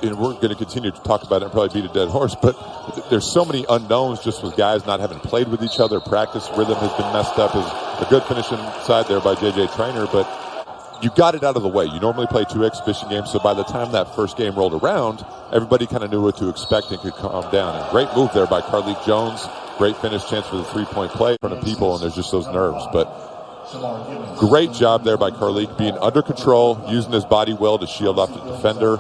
and we're going to continue to talk about it and probably beat a dead horse, but there's so many unknowns just with guys not having played with each other. Practice rhythm has been messed up. Is a good finish inside there by J.J. Traynor, but you got it out of the way. You normally play 2 exhibition games, so by the time that first game rolled around, everybody kind of knew what to expect and could calm down. And great move there by Carlik Jones. Great finish, chance for the 3-point play in front of people, and there's just those nerves. But great job there by Carlik, being under control, using his body well to shield off the defender.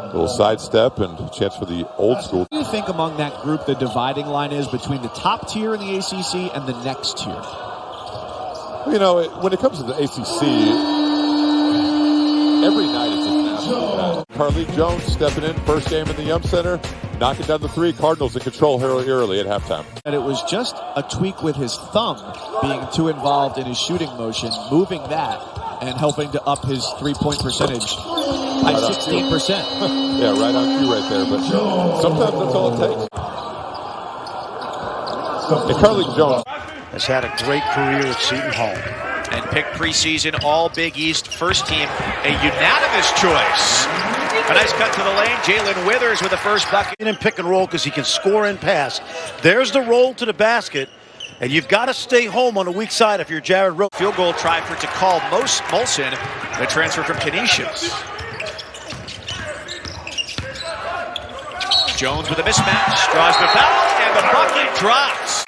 Little sidestep and chance for the old school. What do you think among that group the dividing line is between the top tier in the ACC and the next tier? You know, when it comes to the ACC, every night it's an absolute battle. Carlik Jones stepping in, first game in the Yum Center, knocking down the 3. Cardinals in control early at halftime. And it was just a tweak with his thumb being too involved in his shooting motion, moving that and helping to up his 3-point percentage by 16%. Yeah, right on cue right there. But sometimes that's all it takes. And Carlik Jones has had a great career at Seton Hall. And picked preseason All-Big East first team, a unanimous choice. A nice cut to the lane. Jalen Withers with the first bucket. In pick and roll because he can score and pass. There's the roll to the basket. And you've got to stay home on the weak side if you're Jared Rowe. Field goal try for Takal Molson, the transfer from Canisius. Jones with a mismatch, draws the foul, and the bucket drops.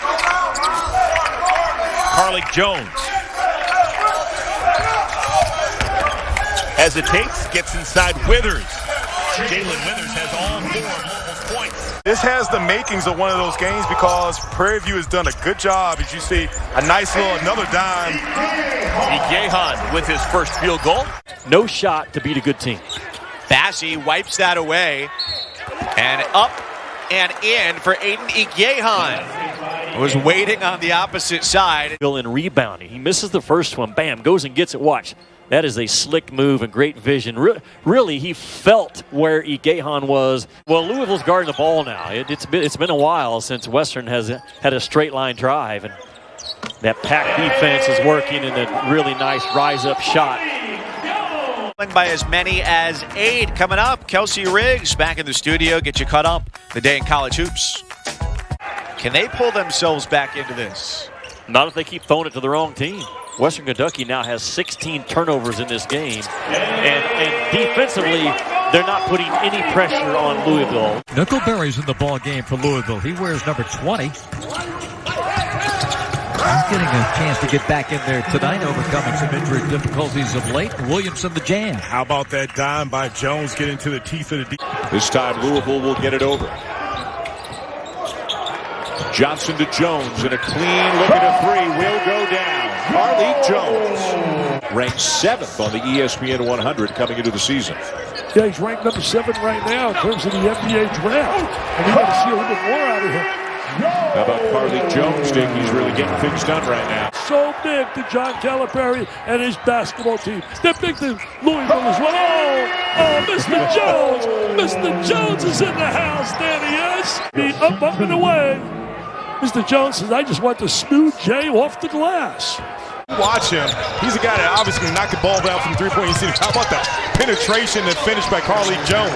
Carlik Jones hesitates, gets inside Withers. Jalen Withers has all 4 multiple points. This has the makings of one of those games because Prairie View has done a good job. As you see, a nice little another dime. Igehan with his first field goal. No shot to beat a good team. Bassey wipes that away. And up and in for Aiden Igehan. Was waiting on the opposite side. In rebounding. He misses the first one. Bam, goes and gets it. Watch. That is a slick move and great vision. Really, he felt where Igehan was. Well, Louisville's guarding the ball now. It's been a while since Western has had a straight line drive. And that pack defense is working in a really nice rise-up shot. By as many as 8 coming up. Kelsey Riggs back in the studio. Get you caught up. The day in college hoops. Can they pull themselves back into this? Not if they keep throwing it to the wrong team. Western Kentucky now has 16 turnovers in this game. And defensively, they're not putting any pressure on Louisville. Nickelberry's in the ball game for Louisville. He wears number 20. He's getting a chance to get back in there tonight, overcoming some injury difficulties of late. Williamson the jam. How about that dime by Jones getting to the teeth of the defense? This time Louisville will get it over. Johnson to Jones, and a clean look at a 3 will go down. Carlik Jones ranked 7th on the ESPN 100 coming into the season. Yeah, he's ranked number 7 right now in terms of the NBA draft. And we got to see a little bit more out of him. How about Carlik Jones, Dick? He's really getting things done right now. So big to John Calipari and his basketball team. They're big to Louisville as well. Oh, Mr. Jones. Mr. Jones is in the house. There he is. Be up and away. Mr. Jones says, I just want to smooth Jay off the glass. Watch him. He's a guy that obviously can knock the ball down from 3-point. You see, how about that penetration and finish by Carlik Jones?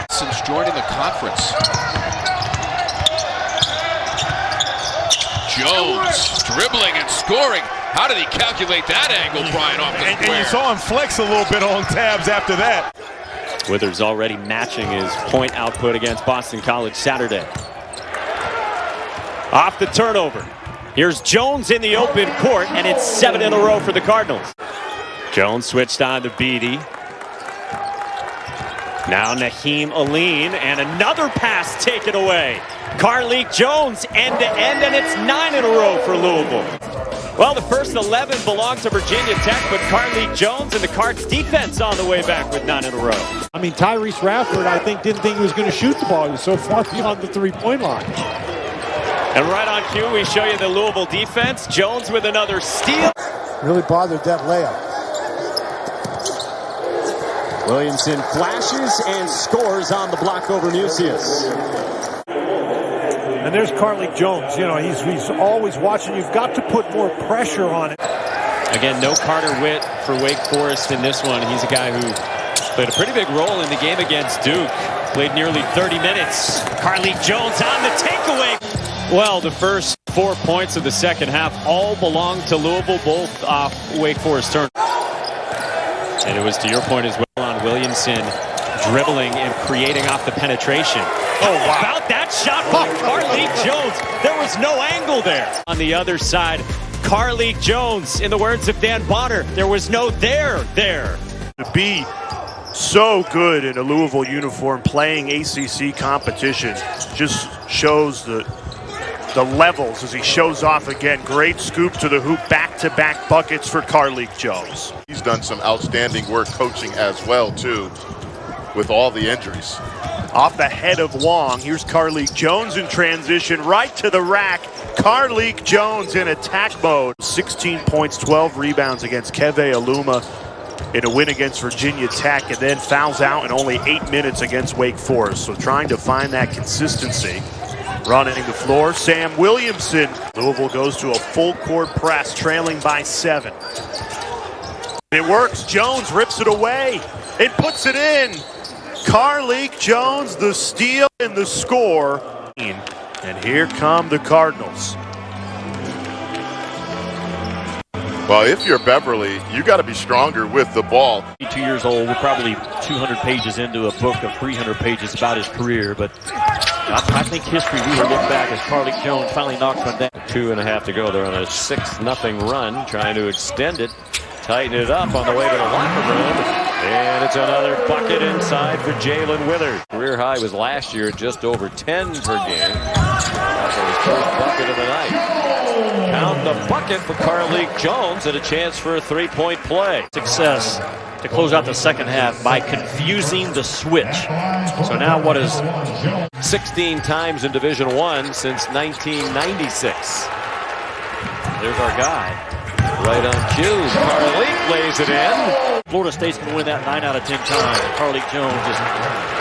Since joining the conference. Jones dribbling and scoring. How did he calculate that angle, Brian, off the square? And you saw him flex a little bit on tabs after that. Withers already matching his point output against Boston College Saturday. Off the turnover. Here's Jones in the open court, and it's 7 in a row for the Cardinals. Jones switched on to Beatty. Now Naheem Aline, and another pass taken away. Carlik Jones end-to-end, and it's 9 in a row for Louisville. Well, the first 11 belong to Virginia Tech, but Carlik Jones and the Cards defense on the way back with 9 in a row. I mean, Tyrese Radford, I think, didn't think he was going to shoot the ball. He was so far beyond the three-point line. And right on cue, we show you the Louisville defense. Jones with another steal. Really bothered that layup. Williamson flashes and scores on the block over Musius. And there's Carlik Jones. You know, he's always watching. You've got to put more pressure on it. Again, no Carter Witt for Wake Forest in this one. He's a guy who Played a pretty big role in the game against Duke. Played nearly 30 minutes. Carlik Jones on the takeaway. Well, the first 4 points of the second half all belong to Louisville, both off Wake Forest turn. And it was, to your point as well, on Williamson dribbling and creating off the penetration. Oh, wow. About that shot by Carlik Jones. There was no angle there. On the other side, Carlik Jones, in the words of Dan Bonner, there was no there. To be so good in a Louisville uniform playing ACC competition just shows the levels as he shows off again. Great scoop to the hoop, back-to-back buckets for Carlik Jones. He's done some outstanding work coaching as well, too, with all the injuries. Off the head of Wong, here's Carlik Jones in transition, right to the rack. Carlik Jones in attack mode. 16 points, 12 rebounds against Keve Aluma in a win against Virginia Tech, and then fouls out in only 8 minutes against Wake Forest. So trying to find that consistency. Running the floor, Sam Williamson. Louisville goes to a full court press, trailing by 7. It works. Jones rips it away and puts it in. Carlik Jones, the steal and the score. And here come the Cardinals. Well, if you're Beverly, you got to be stronger with the ball. 2 years old, we're probably 200 pages into a book of 300 pages about his career, but I think history, we will look back as Carlik Jones finally knocks one down. 2.5 to go. They're on a 6-0 run, trying to extend it, tighten it up on the way to the locker room. And it's another bucket inside for Jalen Withers. Career high was last year, just over 10 per game. That's his first bucket of the night. Count the bucket for Carlik Jones and a chance for a 3-point play. Success to close out the second half by confusing the switch. So now what is 16 times in Division I since 1996. There's our guy. Right on cue. Carlik lays it in. Florida State's going to win that 9 out of 10 times. And Carlik Jones just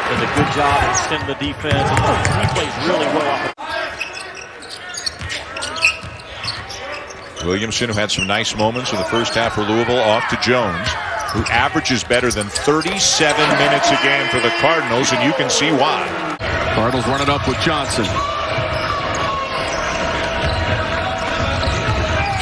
does a good job extending the defense. He plays really well off. Williamson, who had some nice moments in the first half for Louisville, off to Jones, who averages better than 37 minutes a game for the Cardinals, and you can see why. Cardinals run it up with Johnson.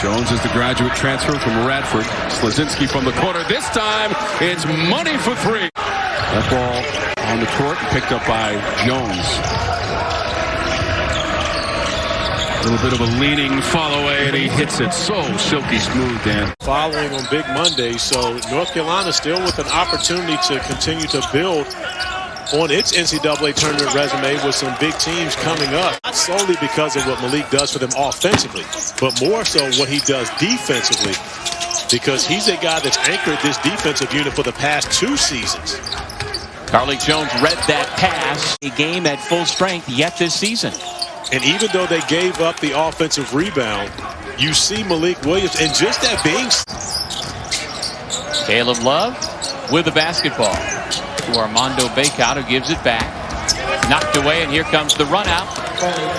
Jones is the graduate transfer from Radford. Slazinski from the corner. This time, it's money for 3. That ball on the court, picked up by Jones. A little bit of a leaning follow away, and he hits it so silky smooth, Dan. Following on Big Monday, so North Carolina still with an opportunity to continue to build on its NCAA tournament resume with some big teams coming up. Not solely because of what Malik does for them offensively, but more so what he does defensively, because he's a guy that's anchored this defensive unit for the past 2 seasons. Carlik Jones read that pass. A game at full strength yet this season. And even though they gave up the offensive rebound, you see Malik Williams, and just that being... Caleb Love with the basketball to Armando Bacot, who gives it back. Knocked away, and here comes the run out.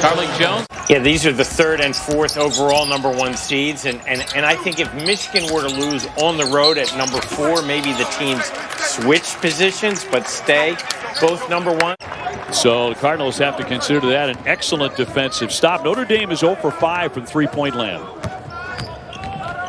Carlik Jones. Yeah, these are the 3rd and 4th overall #1 seeds. And I think if Michigan were to lose on the road at number 4, maybe the teams switch positions, but stay both #1. So the Cardinals have to consider that an excellent defensive stop. Notre Dame is 0 for 5 from three-point land.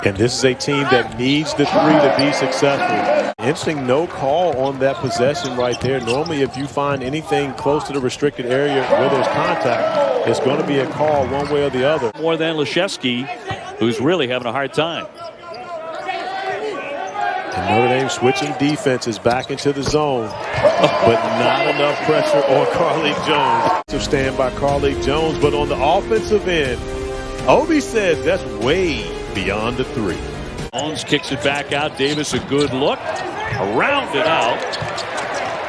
And this is a team that needs the 3 to be successful. Interesting no call on that possession right there. Normally, if you find anything close to the restricted area where there's contact, it's going to be a call one way or the other. More than Leshevsky, who's really having a hard time. And Notre Dame switching defenses back into the zone, but not enough pressure on Carlik Jones. To stand by Carlik Jones, but on the offensive end, Obi says that's way beyond the 3. Jones kicks it back out. Davis a good look. Around it out.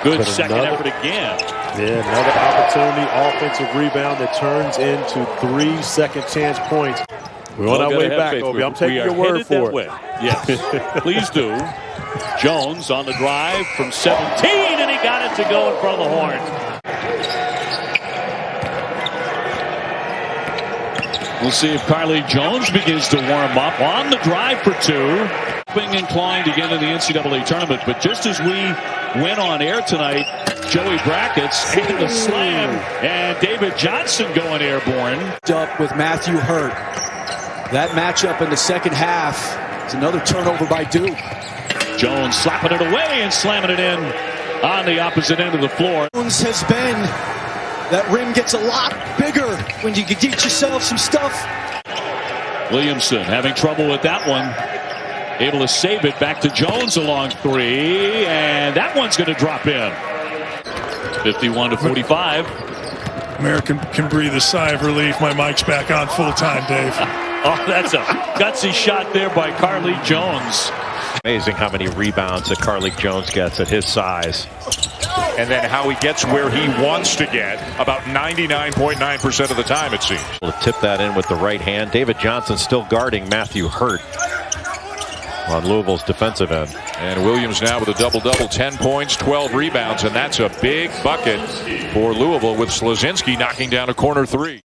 Good second effort again. Yeah, another opportunity, offensive rebound that turns into 3 second chance points. We're on our way back, Obi. I'm taking your word for it. Yes, please do. Jones on the drive from 17, and he got it to go in front of the horn. We'll see if Carlik Jones begins to warm up on the drive for 2. Inclined to get into the NCAA tournament, but just as we went on air tonight, Joey Brackett's hitting the slam, and David Johnson going airborne. Up with Matthew Hurt. That matchup in the second half is another turnover by Duke. Jones slapping it away and slamming it in on the opposite end of the floor. Jones has been, that rim gets a lot bigger when you can teach yourself some stuff. Williamson having trouble with that one. Able to save it back to Jones along three, and that one's going to drop in. 51-45. American can breathe a sigh of relief. My mic's back on full time, Dave. Oh, that's a gutsy shot there by Carlik Jones. Amazing how many rebounds that Carlik Jones gets at his size. And then how he gets where he wants to get about 99.9% of the time, it seems. Able to tip that in with the right hand. David Johnson still guarding Matthew Hurt on Louisville's defensive end. And Williams now with a double-double, 10 points, 12 rebounds, and that's a big bucket for Louisville with Slazinski knocking down a corner three.